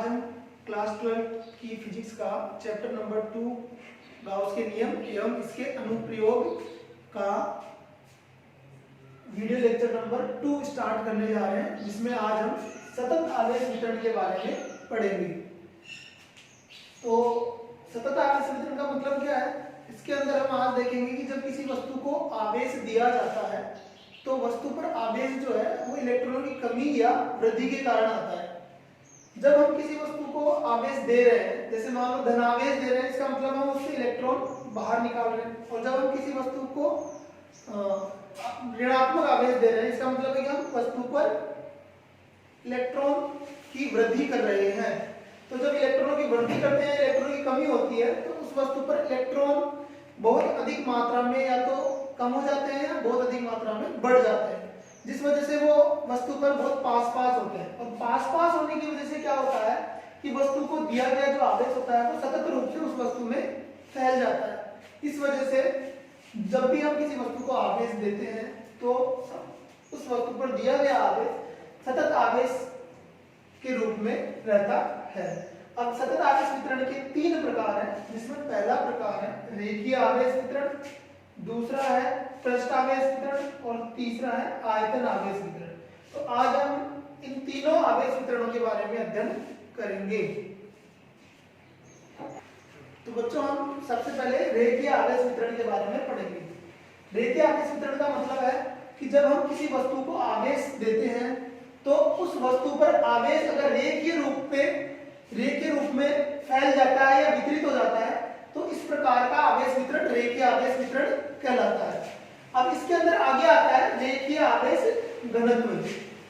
आज हम क्लास 12 की फिजिक्स का चैप्टर नंबर 2 गाउस के नियम एवं इसके अनुप्रयोग का वीडियो लेक्चर नंबर 2 स्टार्ट करने जा रहे हैं, जिसमें आज हम सतत आवेश वितरण के बारे में पढ़ेंगे। तो सतत आवेश वितरण का मतलब क्या है? इसके अंदर हम आज देखेंगे कि जब किसी वस्तु को आवेश दिया जाता है तो वस्तु पर आवेश जो है वो इलेक्ट्रॉनों की कमी या वृद्धि के कारण आता है। जब हम किसी वस्तु को आवेश दे रहे हैं, जैसे मान लो धनावेश दे रहे हैं, इसका मतलब हम उससे इलेक्ट्रॉन बाहर निकाल रहे हैं। और जब हम किसी वस्तु को ऋणात्मक आवेश दे रहे हैं, इसका मतलब है कि हम वस्तु पर इलेक्ट्रॉन की वृद्धि कर रहे हैं। तो जब इलेक्ट्रॉनों की वृद्धि करते हैं, इलेक्ट्रॉनों की कमी होती है, तो उस वस्तु पर इलेक्ट्रॉन बहुत अधिक मात्रा में या तो कम हो जाते हैं या बहुत अधिक मात्रा में बढ़ जाते हैं, जिस वजह से वो वस्तु पर बहुत पास होते हैं। और पास होने की वजह से क्या होता है कि वस्तु को दिया गया जो आवेश होता है वो सतत रूप से उस वस्तु में फैल जाता है। इस वजह से जब भी हम किसी वस्तु को आवेश देते हैं तो उस वस्तु पर दिया गया आवेश सतत आवेश के रूप में रहता है। अब सतत आवेश वितरण के 3 प्रकार हैं, जिसमें पहला प्रकार है रेखीय आवेश वितरण, दूसरा है पृष्ठ आवेश वितरण और तीसरा है आयतन आवेश वितरण। तो आज हम इन तीनों आवेश वितरणों के बारे में अध्ययन करेंगे। तो बच्चों, हम सबसे पहले रेखीय आवेश वितरण के बारे में पढ़ेंगे। रेखीय आवेश वितरण का मतलब है कि जब हम किसी वस्तु को आवेश देते हैं तो उस वस्तु पर आवेश अगर रेखीय रूप में फैल जाता है या वितरित हो जाता है तो इस प्रकार का आवेश वितरण रेखीय आवेश वितरण कहलाता है। अब इसके अंदर आगे आता है रेखीय आवेश घनत्व।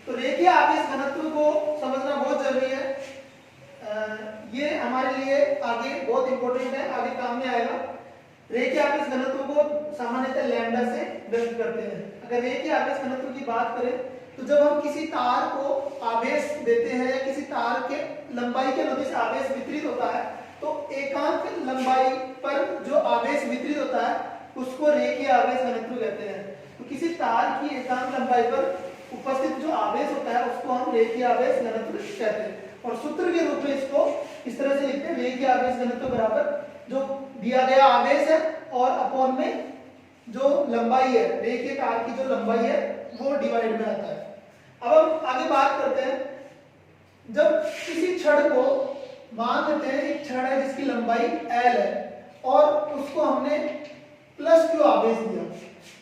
तो रेखीय आवेश घनत्व को समझना बहुत जरूरी है। ये हमारे लिए आगे बहुत इंपॉर्टेंट है, आगे काम में आएगा। रेखीय आवेश घनत्व को सामान्यतः लैम्डा से व्यक्त करते हैं। अगर रेखीय आवेश घनत्व की बात करें तो जब हम किसी तार को आवेश देते हैं या किसी तार के लंबाई के अनुदिश आवेश वितरित होता है तो एकांक लंबाई पर जो आवेश वितरित होता है उसको रेखीय आवेश घनत्व कहते हैं। तो किसी तार की एकांक लंबाई पर उपस्थित जो आवेश होता है उसको हम रेखीय आवेश घनत्व कहते हैं। और सूत्र के रूप में इसको इस तरह से लिखते हैं, रेखीय आवेश घनत्व बराबर जो दिया गया आवेश है और अपॉन में जो लंबाई है, रेखीय तार की जो लंबाई है वो डिवाइड में आता है। अब हम आगे बात करते हैं, जब किसी छड़ को मान लेते हैं एक छड़ है जिसकी लंबाई L है और उसको हमने +Q आवेश दिया,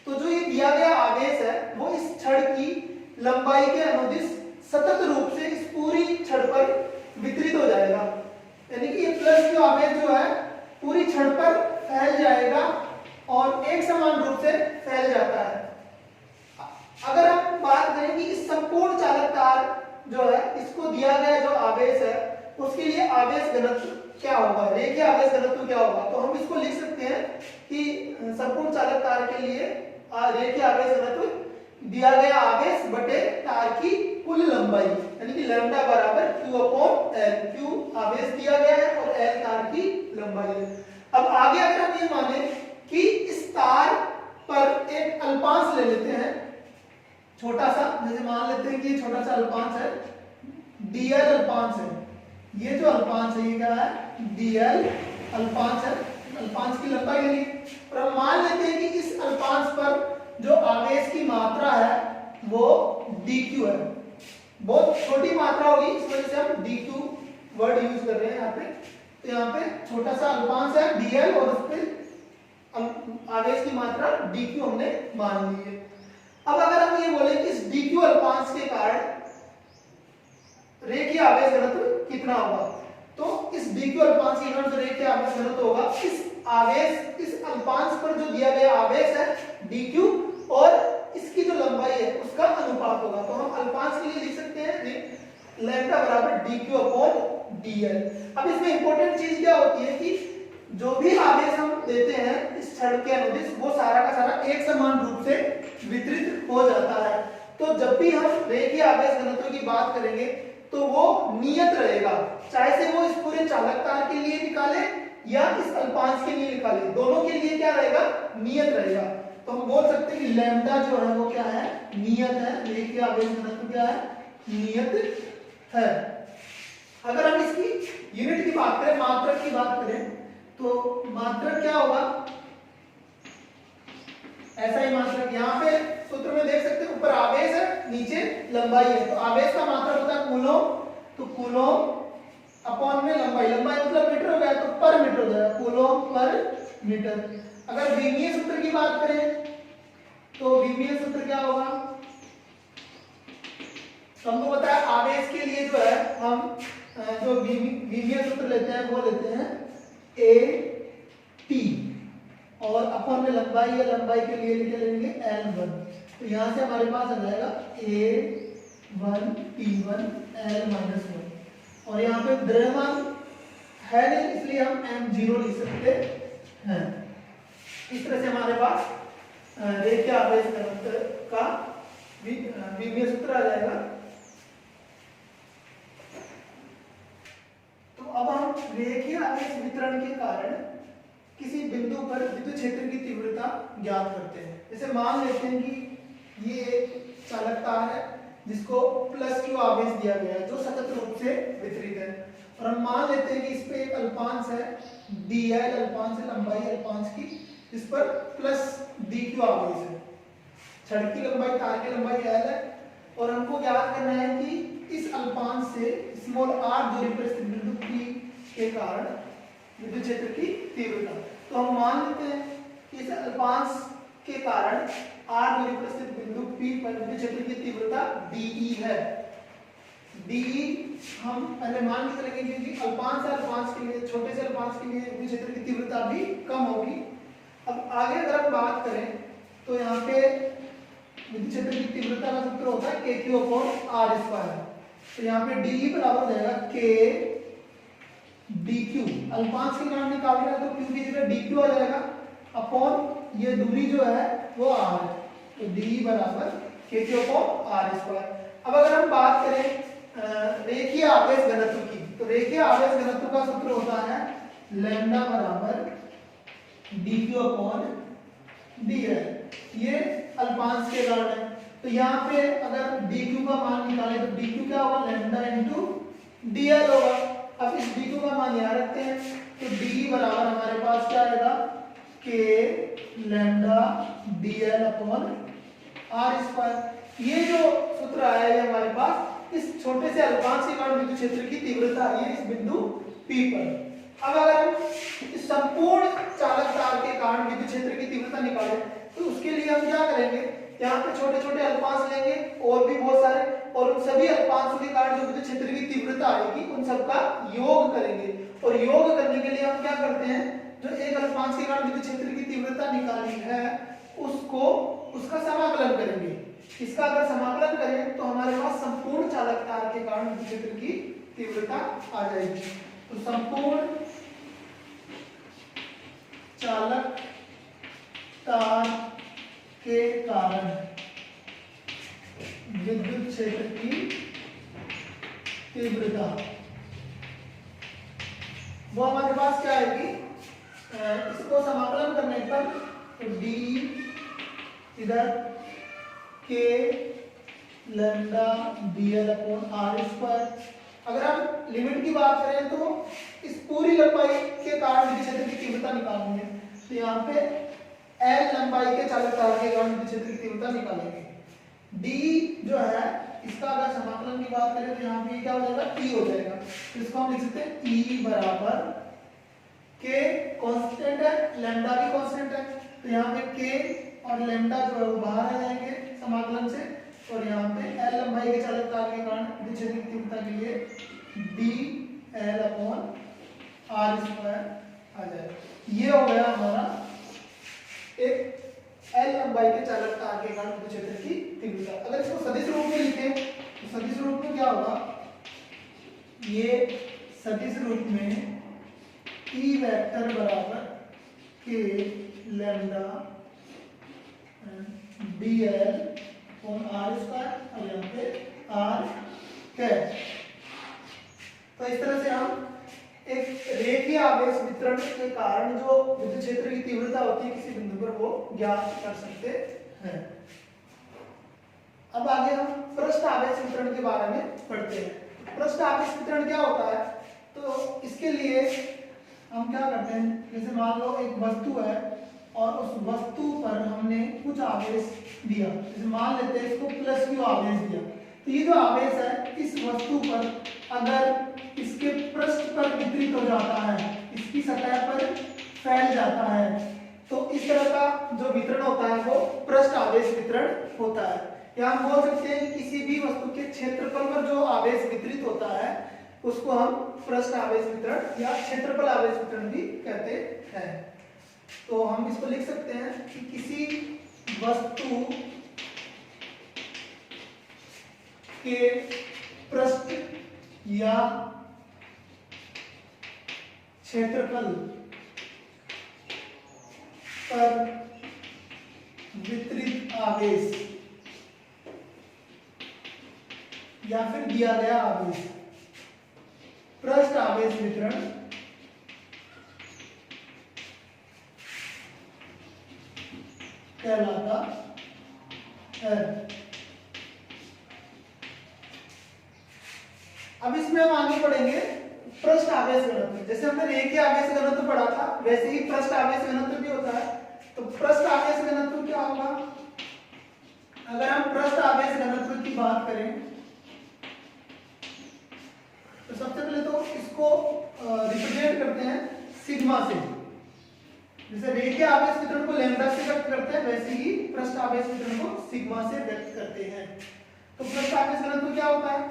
तो जो ये दिया गया आवेश है वो इस छड़ की लंबाई के अनुदिश सतत रूप से इस पूरी छड़ पर वितरित हो जाएगा। यानी कि ये +Q आवेश जो है पूरी छड़ पर फैल जाएगा और एक समान रूप से फैल जाता है। अगर हम बात करें कि इस संपूर्ण चालक तार जो है इसको दिया गया जो आवेश है उसके लिए आवेश घनत्व क्या होगा, रेखीय आवेश घनत्व क्या होगा, तो हम इसको लिख सकते हैं कि संपूर्ण चालक तार के लिए रेखीय आवेश घनत्व दिया गया आवेश बटे तार की कुल लंबाई, यानी कि लैम्डा बराबर Q/L। Q आवेश दिया गया है और L तार की लंबाई है। अब आगे अगर हम ये माने कि इस तार पर एक अल्पांश ले लेते हैं, छोटा सा, जैसे मान लेते हैं कि ये छोटा सा अल्पांश है, dl अल्पांश है। ये जो अल्पांश है ये क्या है, dl अल्पांश है, अल्पांश की लंबाई ले ली। और हम मान लेते हैं कि इस अल्पांश पर जो आवेश की मात्रा है वो dq है। बहुत छोटी मात्रा होगी, इस वजह से हम dq वर्ड यूज कर रहे हैं यहाँ पे। तो यहाँ पे छोटा सा अल्पांश है dl और उस पर आवेश की मात्रा dq हमने मान ली है। अब अगर हम ये बोले कि इस dq अल्पांश के कारण रेखीय आवेश घनत्व कितना होगा, तो इस dq अल्पांश के कारण जो रेखीय आवेश घनत्व होगा इस अल्पांश पर जो दिया गया आवेश है dq और इसकी जो लंबाई है उसका अनुपात होगा। तो हम अल्पांश के लिए लिख सकते हैं लैम्डा बराबर dq/dl। अब इसमें इंपॉर्टेंट चीज क्या होती है कि जो भी आवेश हम देते हैं इस छड़ के अनुदिश वो सारा का सारा एक समान रूप से वितरित हो जाता है। तो जब भी हम रेखीय आवेश घनत्व की बात करेंगे तो वो नियत रहेगा, चाहे से वो इस पूरे चालक तार के लिए निकाले या इस अल्पांश के लिए निकाले, दोनों के लिए क्या रहेगा, नियत रहेगा। तो हम बोल सकते हैं कि लैम्डा जो है वो क्या है, नियत है। रेखीय आवेश घनत्व क्या है, नियत है। अगर हम इसकी यूनिट की बात करें, मात्रक की बात करें, तो मात्रक क्या होगा, ऐसा ही मात्रक यहाँ पे सूत्र में देख सकते हैं, ऊपर आवेश है, नीचे लंबाई है, तो आवेश का मात्रक होता है कूलम, तो कूलम अपॉन में लंबाई, लंबाई मतलब मीटर हो गया, तो पर मीटर हो जाएगा, कूलम पर मीटर। अगर विमीय सूत्र की बात करें तो विमीय सूत्र क्या होगा, हमको पता है आवेश के लिए जो है हम जो विमीय सूत्र लेते हैं वो लेते हैं ए टी, और अपन में लंबाई है, लंबाई के लिए लिख लेंगे L1, तो यहाँ से हमारे पास आ जाएगा A1 T1 L-1, और यहाँ पे द्रव्यमान है नहीं इसलिए हम M0 लिख सकते हैं। इस तरह से हमारे पास रेखीय आवेश घनत्व का विमीय सूत्र आ जाएगा। तो अब हम रेखीय आवेश वितरण के कारण किसी बिंदु पर विद्युत क्षेत्र की तीव्रता ज्ञात करते हैं। जैसे मान लेते हैं कि ये एक चालक तार है जिसको प्लस क्यू आवेश दिया गया है जो सतत रूप से वितरित है, और हम मान लेते हैं कि इस पे एक अल्पांश है dl, अल्पांश है लंबाई अल्पांश की, इस पर प्लस dq आवेश है। छड़ की लंबाई, तार की लंबाई l है, और हमको ज्ञात करना है कि इस अल्पांश से स्मॉल r दूरी पर स्थित बिंदु P के कारण विद्युत क्षेत्र की तीव्रता। तो हम मान लेते हैं कि इस अल्पांश के कारण r दूरी पर स्थित बिंदु P पर विद्युत क्षेत्र की तीव्रता dE है। dE हम पहले मान के चलेंगे क्योंकि अल्पांश से अल्पांश के लिए, छोटे से अल्पांश के लिए विद्युत क्षेत्र की तीव्रता भी कम होगी। अब आगे अगर हम बात करें तो यहाँ पे विद्युत क्षेत्र की तीव्रता का सूत्र होता है KQ/R²। तो यहाँ पे dE बराबर हो जाएगा K dq, अल्पांश के कारण निकाल रहे हैं तो q की जगह dq आ जाएगा, अपॉन ये दूरी जो है वो r है, तो dE बराबर KQ/R²। अब अगर हम बात करें रेखीय आवेश घनत्व की, तो रेखीय आवेश घनत्व का सूत्र होता है लैम्डा बराबर dq/dl, ये अल्पांश के कारण है। तो यहाँ पे अगर dq का मान निकालें तो dq क्या होगा, लैम्डा इंटू dl होगा। अब इस dq का मान यहाँ रखते हैं तो dE बराबर हमारे पास क्या आएगा, k लैम्डा dl/r²। ये जो सूत्र आया है हमारे पास इस छोटे से अल्पांश के कारण विद्युत क्षेत्र की तीव्रता है इस बिंदु P पर। अब अगर हम इस संपूर्ण चालक तार के कारण विद्युत क्षेत्र की तीव्रता निकालें तो उसके लिए हम क्या करेंगे, यहाँ पे छोटे छोटे अल्पांश लेंगे और भी बहुत सारे, और उन सभी अल्पांशों के कारण जो विद्युत क्षेत्र की तीव्रता आएगी उन सबका योग करेंगे। और योग करने के लिए हम क्या करते हैं, जो एक अल्पांश के कारण विद्युत क्षेत्र की तीव्रता निकाली है उसको उसका समाकलन करेंगे। इसका अगर समाकलन करें तो हमारे पास संपूर्ण चालक तार के कारण विद्युत क्षेत्र की तीव्रता आ जाएगी। तो संपूर्ण चालक तार के कारण विद्युत क्षेत्र की तीव्रता वो हमारे पास क्या आएगी, इसको समाकलन करने पर तो d इधर k लैम्डा dl/r²। अगर हम लिमिट की बात करें तो इस पूरी लंबाई के कारण विद्युत क्षेत्र की तीव्रता निकालेंगे, तो यहाँ पे L लंबाई के चालक तार के कारण विद्युत क्षेत्र की तीव्रता निकालेंगे। d जो है इसका अगर समाकलन की बात करें तो यहाँ पे क्या हो जाएगा, T हो जाएगा। तो इसको हम लिख सकते हैं E बराबर k कांस्टेंट है, लैम्डा भी कांस्टेंट है, तो यहाँ पे k और लैम्डा जो है वो बाहर आ जाएंगे समाकलन से, और यहाँ पे L लंबाई के चालक तार के कारण विद्युत क्षेत्र की तीव्रता के लिए dl/r² आ जाएगा। ये हो गया हमारा एक L लंबाई के चालक तार के कारण विद्युत क्षेत्र की तीव्रता। अगर इसको सदिश रूप में लिखें तो सदिश रूप में क्या होगा, ये सदिश रूप में E वेक्टर बराबर k लैम्डा dl/r² और यहाँ पे r कैप। तो इस तरह से हम एक रेखीय आवेश वितरण के कारण जो विद्युत क्षेत्र की तीव्रता होती है किसी बिंदु पर वो ज्ञात कर सकते हैं। अब आगे हम पृष्ठ आवेश वितरण के बारे में पढ़ते हैं। पृष्ठ आवेश वितरण क्या होता है? तो इसके लिए हम क्या करते हैं, जैसे मान लो एक वस्तु है और उस वस्तु पर हमने कुछ आवेश दिया, जैसे मान लेते हैं इसको प्लस क्यू आवेश दिया, तो ये जो आवेश है इस वस्तु पर अगर इसके पृष्ठ पर वितरित हो जाता है, इसकी सतह पर फैल जाता है, तो इस तरह का जो वितरण होता है वो पृष्ठ आवेश वितरण होता है। या हम बोल सकते हैं कि किसी भी वस्तु के क्षेत्रफल पर जो आवेश वितरित होता है उसको हम पृष्ठ आवेश वितरण या क्षेत्रफल आवेश वितरण भी कहते हैं। तो हम इसको लिख सकते हैं कि किसी वस्तु के पृष्ठ या क्षेत्रफल पर वितरित आवेश या फिर दिया गया आवेश पृष्ठ आवेश वितरण कहलाता है। अब इसमें हम आगे पढ़ेंगे पृष्ठ आवेश घनत्व। जैसे हमने रेखीय आवेश घनत्व पढ़ा था वैसे ही पृष्ठ आवेश घनत्व भी होता है। तो पृष्ठ आवेश घनत्व क्या होगा? अगर हम पृष्ठ आवेश घनत्व की बात करें तो सबसे पहले तो इसको रिप्रेजेंट करते हैं सिग्मा से। जैसे रेखीय आवेश वितरण को लैम्डा से व्यक्त करते हैं वैसे ही पृष्ठ आवेश वितरण को सिग्मा से व्यक्त करते हैं। तो पृष्ठ आवेश घनत्व क्या होता है?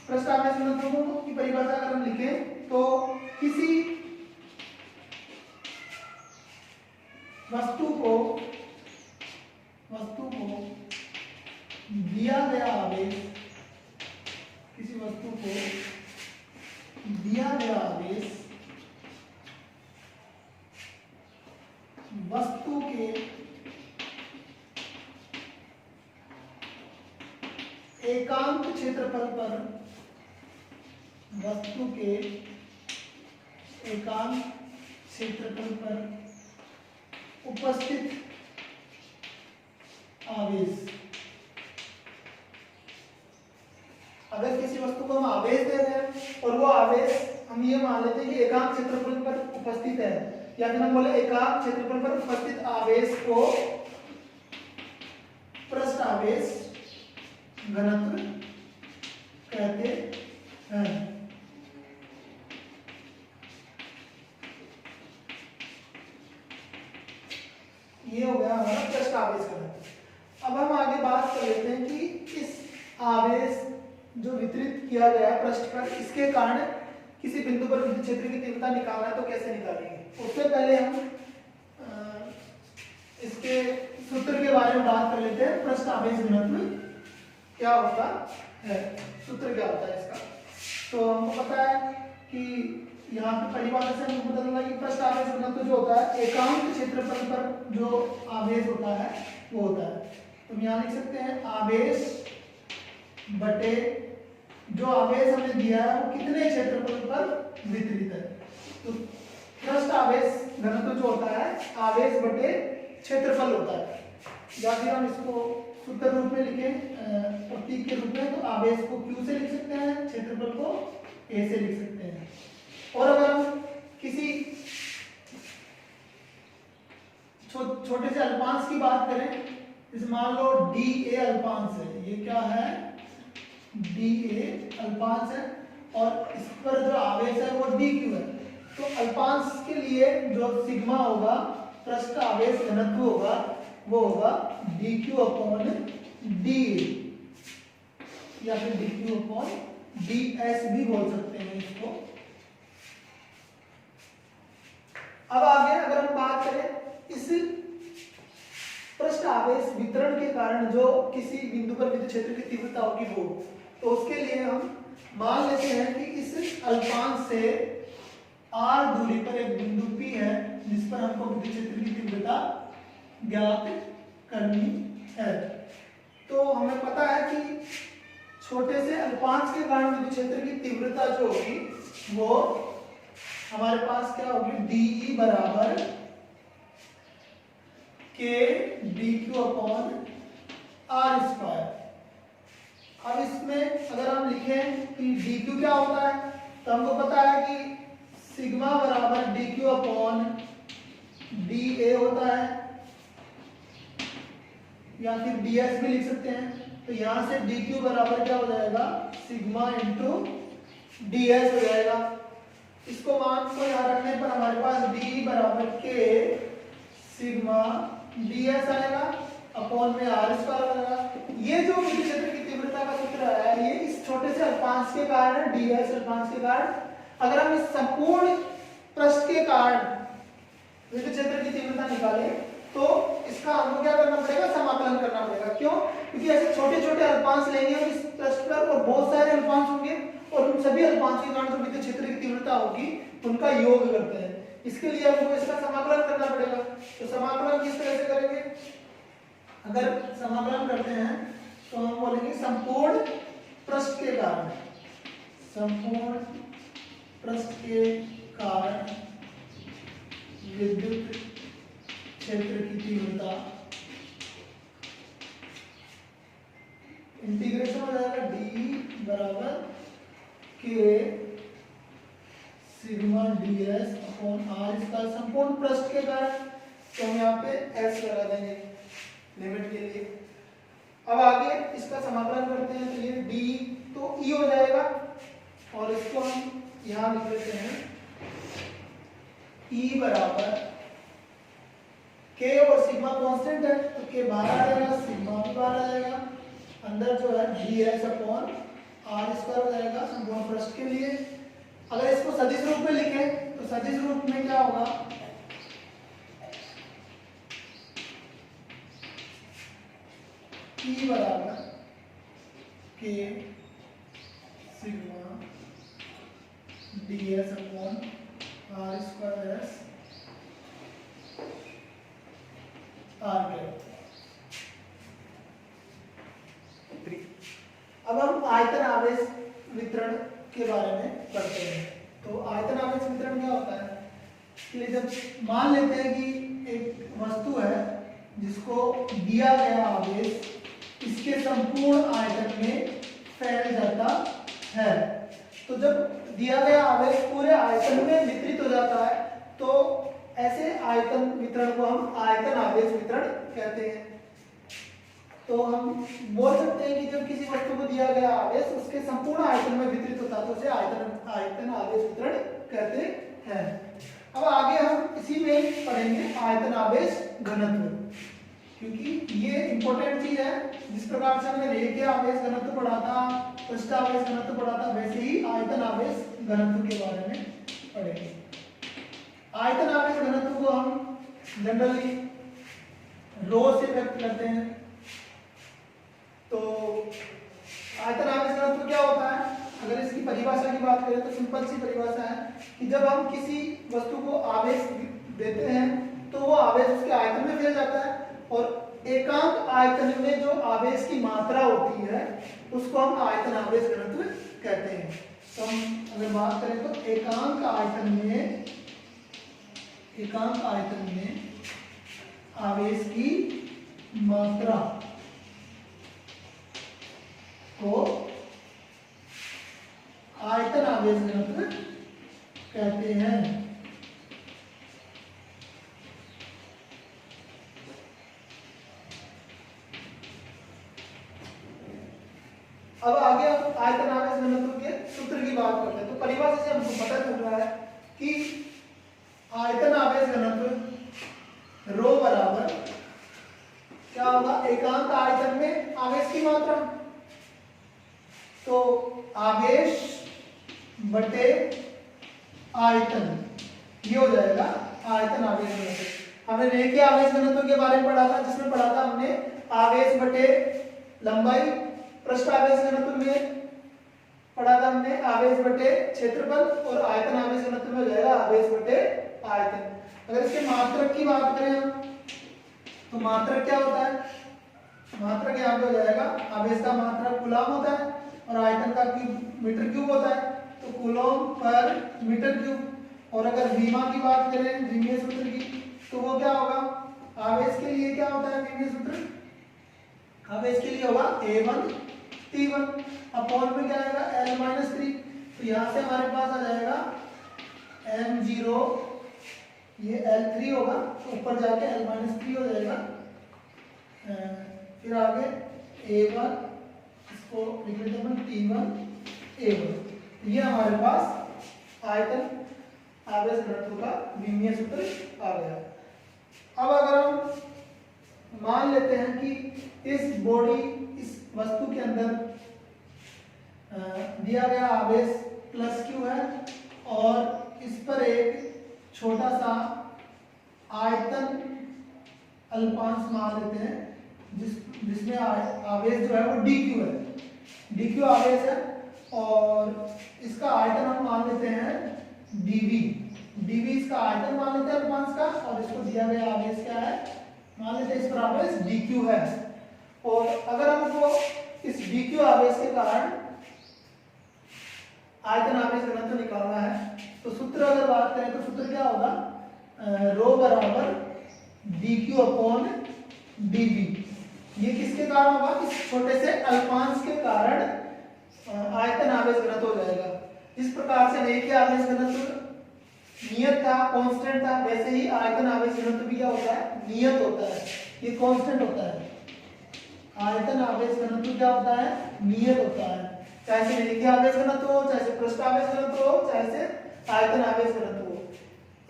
पृष्ठ आवेश घनत्व की परिभाषा अगर हम लिखें तो किसी वस्तु को दिया गया आवेश, किसी वस्तु को दिया गया आवेश वस्तु के एकांक क्षेत्रफल पर, वस्तु के एकांक क्षेत्रफल पर उपस्थित आवेश, अगर किसी वस्तु को हम आवेश दे रहे हैं और वो आवेश हम ये मान लेते हैं कि एकांक क्षेत्रफल पर उपस्थित है, या फिर हम बोले एकांक क्षेत्रफल पर उपस्थित आवेश को पृष्ठ आवेश घनत्व कहते हैं। ये हो गया हमारा पृष्ठ आवेश घनत्व। अब हम आगे बात कर लेते हैं कि इस आवेश जो वितरित किया गया है पृष्ठ पर, इसके कारण किसी बिंदु पर विद्युत क्षेत्र की तीव्रता निकालना है तो कैसे निकालेंगे। उससे पहले हम इसके सूत्र के बारे में बात कर लेते हैं। पृष्ठ आवेश घनत्व क्या होता है, सूत्र क्या होता है इसका। तो हमको पता है कि यहाँ पे परिभाषा से हमको पता चला कि पृष्ठ आवेश घनत्व जो होता है एकांक क्षेत्रफल पर जो आवेश होता है वो होता है। तो हम यहाँ लिख सकते हैं आवेश बटे जो आवेश हमें दिया है वो कितने क्षेत्रफल पर वितरित है। तो पृष्ठ आवेश घनत्व जो होता है आवेश बटे क्षेत्रफल होता है, या फिर हम इसको सूत्र रूप में लिखें प्रतीक के रूप में, तो आवेश को Q से लिख सकते हैं, क्षेत्रफल को A से लिख सकते हैं। और अगर हम किसी छोटे से अल्पांश की बात करें, जैसे मान लो dA अल्पांश है, ये क्या है dA अल्पांश है और इस पर जो आवेश है वो dQ है। तो अल्पांश के लिए जो सिग्मा होगा पृष्ठ आवेश घनत्व होगा वो होगा dQ अपॉन dA, या फिर dQ अपॉन ds भी बोल सकते हैं इसको। अब आगे अगर हम बात करें इस पृष्ठ आवेश वितरण के कारण जो किसी बिंदु पर विद्युत क्षेत्र की तीव्रता होगी वो, तो उसके लिए हम मान लेते हैं कि इस अल्पांश से r दूरी पर एक बिंदु P है जिस पर हमको विद्युत क्षेत्र की तीव्रता ज्ञात करनी है। तो हमें पता है कि छोटे से अल्पांश के कारण विद्युत क्षेत्र की तीव्रता जो होगी वो हमारे पास क्या होगी, dE बराबर k dQ upon r square. अब इसमें अगर हम लिखें कि डी क्यू क्या होता है, तो हमको पता है कि सिग्मा बराबर D Q upon D A होता है, या फिर डी एस भी लिख सकते हैं। तो यहाँ से डी क्यू बराबर क्या हो जाएगा, सिग्मा इंटू डी एस हो जाएगा। इसको मान को यहाँ रखने पर हमारे पास डी बराबर के सिग्मा डी एस आएगा अपॉन में आर स्क्वायर आएगा। ये जो विद्युत क्षेत्र की तीव्रता का सूत्र है, ये इस छोटे से अल्पांश के कारण डी एस अल्पांश के कारण, अगर हम इस संपूर्ण पृष्ठ के कारण विद्युत क्षेत्र की तीव्रता निकाले तो इसका हमको क्या करना पड़ेगा, समाकलन करना पड़ेगा। क्यों? क्योंकि ऐसे छोटे छोटे अल्पांश लेंगे हम इस पृष्ठ पर और बहुत सारे अल्पांश होंगे और उन सभी अल्पांश के कारण जो विद्युत क्षेत्र की तीव्रता होगी उनका योग करते हैं। इसके लिए हमको इसका समाकलन करना पड़ेगा। तो समाकलन किस तरह से करेंगे, अगर समाकलन करते हैं तो हम बोलेंगे संपूर्ण पृष्ठ के कारण, संपूर्ण पृष्ठ के कारण विद्युत क्षेत्र की तीव्रता, इंटीग्रेशन हो जाएगा डी बराबर के sigma d s upon r, इसका संपूर्ण पृष्ठ के कारण, तो हम यहाँ पे एस लगा देंगे लिमिट के लिए। अब आगे इसका समाकलन करते हैं तो ये डी तो ई हो जाएगा और इसको हम यहाँ लिख लेते हैं ई बराबर के और सिग्मा कांस्टेंट है तो के बाहर आ जाएगा, सिग्मा भी बाहर आ जाएगा, अंदर जो है d s upon r square हो जाएगा संपूर्ण पृष्ठ के लिए। अगर इसको सदिश रूप में लिखें तो सदिश रूप में क्या होगा, ई बराबर के sigma d s upon r square s r गया। अब हम आयतन आवेश वितरण के बारे में पढ़ते हैं। तो आयतन आवेश वितरण क्या होता है कि जब मान लेते हैं कि एक वस्तु है जिसको दिया गया आवेश इसके संपूर्ण आयतन में फैल जाता है, तो जब दिया गया आवेश पूरे आयतन में वितरित हो जाता है तो ऐसे आयतन वितरण को हम आयतन आवेश वितरण कहते हैं। तो हम बोल सकते हैं कि जब किसी वस्तु को दिया गया आवेश उसके संपूर्ण आयतन में वितरित होता है तो उसे आयतन आवेश वितरण कहते हैं। अब आगे हम इसी में पढ़ेंगे आयतन आवेश घनत्व, क्योंकि ये इंपॉर्टेंट चीज है। जिस प्रकार से हमने रेखीय आवेश घनत्व पढ़ा था, पृष्ठ आवेश घनत्व पढ़ा था, वैसे ही आयतन आवेश घनत्व के बारे में पढ़ेंगे। आयतन आवेश घनत्व को हम जनरली रो से व्यक्त करते हैं। तो आयतन आवेश घनत्व क्या होता है, अगर इसकी परिभाषा की बात करें तो सिंपल सी परिभाषा है कि जब हम किसी वस्तु को आवेश देते हैं तो वो आवेश उसके आयतन में फैल जाता है और एकांक आयतन में जो आवेश की मात्रा होती है उसको हम आयतन आवेश घनत्व कहते हैं। तो हम अगर बात करें तो एकांक आयतन में आवेश की मात्रा को आयतन आवेश घनत्व कहते हैं। अब आगे हम आयतन आवेश घनत्व के सूत्र की बात करते हैं। तो परिभाषा से हमको पता चल रहा है कि आयतन आवेश घनत्व रो बराबर क्या होगा, एकांक आयतन में आवेश की मात्रा। तो आवेश बटे आयतन ये हो जाएगा आयतन आवेश घनत्व। हमने रेखीय आवेश घनत्व के बारे में पढ़ा था, जिसमें पढ़ा था हमने आवेश बटे लंबाई। पृष्ठ आवेश घनत्व में पढ़ा था हमने आवेश बटे क्षेत्रफल और आयतन आवेश घनत्व में हो जाएगा आवेश बटे आयतन। अगर इसके मात्रक की बात करें हम तो मात्रक क्या होता है, मात्रक यहाँ पे हो जाएगा आवेश का मात्रक कूलम होता है और आयतन का मीटर क्यूब होता है, तो कूलम पर मीटर क्यूब। और अगर विमा की बात करें विमीय सूत्र की तो वो क्या होगा, आवेश के लिए क्या होता है विमीय सूत्र, आवेश के लिए होगा A1 T1 अपॉन में क्या आएगा L-3। तो यहाँ से हमारे पास आ जाएगा M0, ये L3 होगा तो ऊपर जाके L-3 हो जाएगा। फिर आगे A1, इसको लिख लेते हैं T1 A1। ये हमारे पास आयतन आवेश घनत्व का विमीय सूत्र आ गया। अब अगर हम मान लेते हैं कि इस बॉडी, इस वस्तु के अंदर दिया गया आवेश प्लस क्यू है और इस पर एक छोटा सा आयतन अल्पांश मान लेते हैं जिसमें आवेश जो है वो डी क्यू है, डी क्यू आवेश है और इसका आयतन हम मान लेते हैं डीवी, डीवी इसका आयतन मान लेते हैं अल्पांश का और इसको दिया गया आवेश क्या है मान लेते हैं इस पर आवेश डी क्यू है। और अगर हमको इस डी क्यू आवेश के कारण आयतन आवेश घनत्व निकालना है तो सूत्र अगर बात करें तो सूत्र क्या होगा रो बराबर डी क्यू अपॉन डीवी। ये किसके कारण होगा, इस छोटे से अल्पांश के कारण आयतन आवेश घनत्व हो जाएगा। इस प्रकार से रेखीय आवेश घनत्व नियत था, कांस्टेंट था, वैसे ही आयतन आवेश घनत्व भी क्या होता है नियत होता है, ये कांस्टेंट होता है। आयतन आवेश घनत्व क्या होता है नियत होता है, चाहे से रेखीय आवेश घनत्व हो, चाहे से पृष्ठ आवेश घनत्व हो, चाहे से आयतन आवेश घनत्व हो,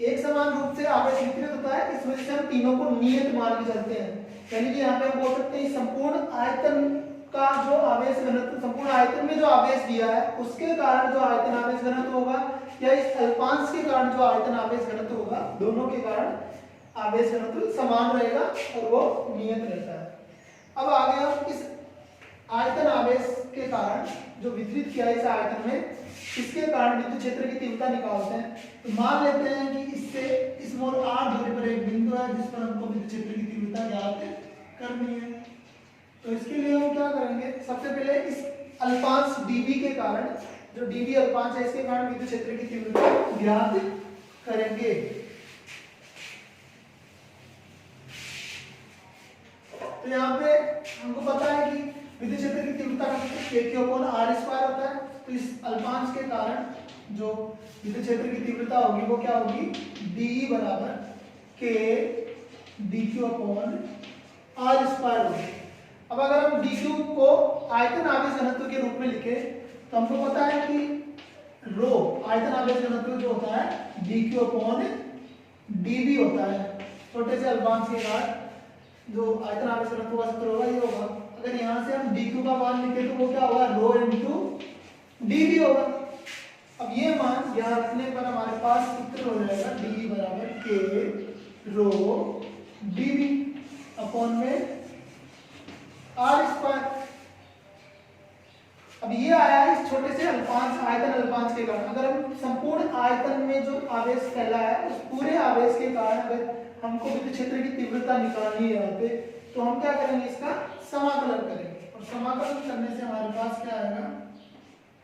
एक समान रूप से आवेश वितरित होता है। इस वजह से हम तीनों को नियत मान के चलते हैं। यानी कि यहाँ पे हम बोल सकते हैं संपूर्ण आयतन का जो आवेश घनत्व, संपूर्ण आयतन में जो आवेश दिया है उसके कारण जो आयतन आवेश घनत्व होगा या इस अल्पांश के कारण जो आयतन आवेश घनत्व होगा, दोनों के कारण आवेश घनत्व समान रहेगा और वो नियत रहता है। अब आगे हम इस आयतन आवेश के कारण जो वितरित किया है इस आयतन में, इसके कारण विद्युत क्षेत्र की तीव्रता निकालते हैं। तो मान लेते हैं कि इससे स्मॉल r दूरी पर एक बिंदु है जिस पर हमको विद्युत क्षेत्र की तीव्रता ज्ञात करनी है। तो इसके लिए हम क्या करेंगे, सबसे पहले इस अल्पांश dv के कारण, जो dv अल्पांश है इसके कारण विद्युत क्षेत्र की तीव्रता ज्ञात करेंगे। तो यहाँ पे हमको पता है कि विद्युत क्षेत्र की तीव्रता का सूत्र k/r² होता है। तो इस अल्पांश के कारण जो विद्युत क्षेत्र की तीव्रता होगी वो क्या होगी dE बराबर k dq/r² होगी। अब अगर हम dq को आयतन आवेश घनत्व के रूप में लिखे तो हमको पता है कि रो आयतन आवेश घनत्व जो होता है dq/dv होता है। छोटे से अल्पांश के कारण जो आयतन आवेश घनत्व का सूत्र होगा ये होगा। अगर यहाँ से हम dq का मान लिखे तो वो क्या होगा रो इनटू dv होगा। अब ये मान यहाँ रखने पर हमारे पास सूत्र हो जाएगा d बराबर k रो dv अपॉन में r²। अब ये आया है इस छोटे से अल्पांश आयतन अल्पांश के कारण। अगर हम संपूर्ण आयतन में जो आवेश फैला है उस पूरे आवेश के कारण अगर हमको विद्युत क्षेत्र की तीव्रता निकालनी है यहाँ पे तो हम क्या करेंगे, इसका समाकलन करेंगे और समाकलन करने से हमारे पास क्या आएगा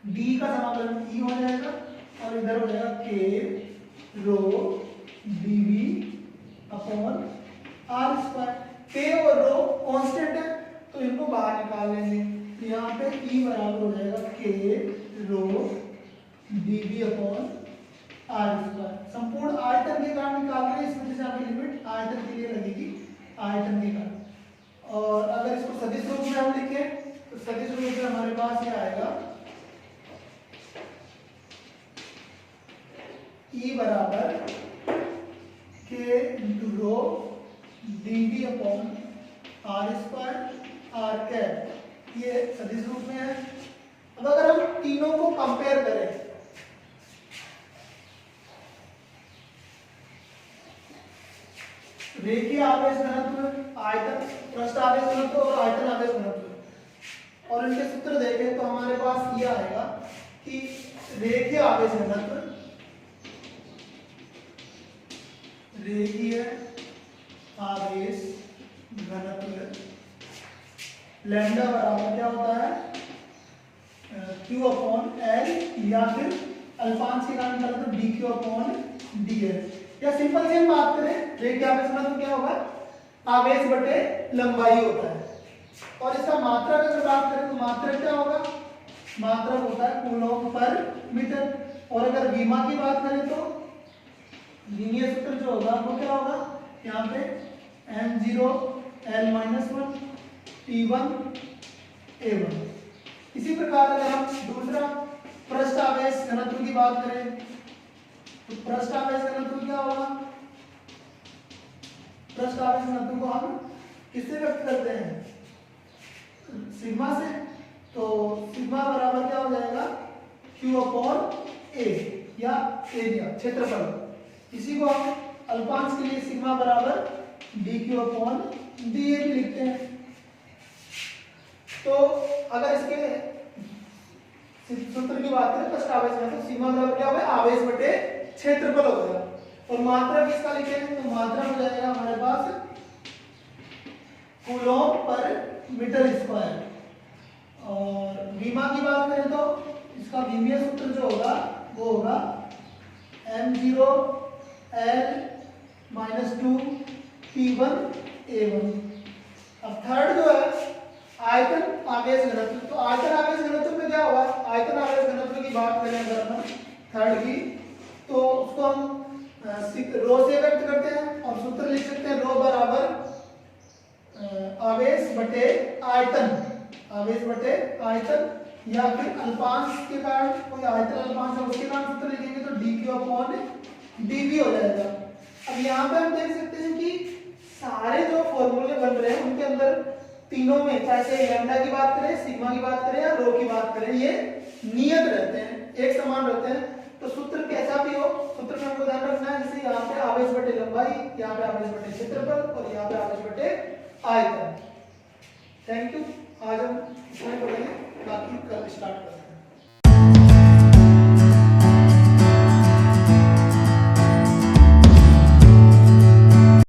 d का समाकलन e हो जाएगा और इधर हो जाएगा k रो dv अपॉन r²। k और रो कांस्टेंट है तो इनको बाहर निकाल लेंगे। तो यहाँ पे e बराबर हो जाएगा k रो dv अपॉन r²। संपूर्ण आयतन के कारण निकाल रहे हैं, इस वजह से आपकी लिमिट आयतन के लिए लगेगी, आयतन के कारण। और अगर इसको सदिश रूप में हम लिखें तो सदिश रूप में हमारे पास ये आएगा E बराबर k रो dv upon r², r cap, ये सदिश रूप में है। अब अगर हम तीनों को कंपेयर करें रेखीय आवेश घनत्व, आयतन पृष्ठ आवेश घनत्व और आयतन आवेश घनत्व और इनके सूत्र देखें तो हमारे पास ये आएगा कि रेखीय आवेश घनत्व, रेखीय आवेश घनत्व लैम्डा बराबर क्या होता है q/L या फिर अल्पांश के कारण निकाला तो dq/dl। या सिंपल से बात करें रेखीय आवेश घनत्व क्या होगा आवेश बटे लंबाई होता है। और इसका मात्रक अगर बात करें तो मात्रक क्या होगा, मात्रक होता है कूलॉम पर मीटर। और अगर विमा की बात करें तो विमीय सूत्र जो होगा वो क्या होगा, यहाँ पे m0 L-1 T1 A1। इसी प्रकार अगर हम दूसरा पृष्ठ आवेश घनत्व की बात करें तो पृष्ठ आवेश घनत्व क्या होगा, पृष्ठ आवेश घनत्व को हम किससे व्यक्त करते हैं, सिग्मा से। तो सिग्मा बराबर क्या हो जाएगा, Q/A या एरिया क्षेत्रफल। इसी को हम अल्पांश के लिए सिग्मा बराबर dQ/dA भी लिखते हैं। तो अगर इसके सूत्र की बात करें पृष्ठ आवेश में तो सिग्मा बराबर क्या होगा, आवेश बटे क्षेत्रफल हो गया। और मात्रा किसका लिखें तो मात्रा हो जाएगा हमारे पास कूलॉम पर मीटर स्क्वायर। और विमा की बात करें तो इसका विमीय सूत्र जो होगा वो होगा m0 L-2 T1 A1। अब थर्ड जो है आयतन आवेश घनत्व। तो आयतन आवेश घनत्व में क्या होगा, आयतन आवेश घनत्व की बात करें अगर हम थर्ड की तो उसको हम रो से व्यक्त करते हैं और सूत्र लिख सकते हैं रो बराबर आवेश बटे आयतन, आवेश बटे आयतन। या फिर अल्पांश के कारण कोई आयतन अल्पांश है उसके कारण सूत्र लिखेंगे तो dQ/dV हो जाएगा। अब यहाँ पे हम देख सकते हैं कि सारे जो फॉर्मूले बन रहे हैं उनके अंदर तीनों में चाहे लैम्डा की बात करें, सिग्मा की बात करें या रो की बात करें, ये नियत रहते हैं, एक समान रहते हैं। तो सूत्र कैसा भी हो, सूत्र में हमको ध्यान रखना है जैसे यहाँ पे आवेश बटे लंबाई, यहाँ पे आवेश बटे क्षेत्रफल और यहाँ पे आवेश बटे आयतन। Thank you. आज हम इसमें पढ़ेंगे, बाकी कल स्टार्ट करेंगे।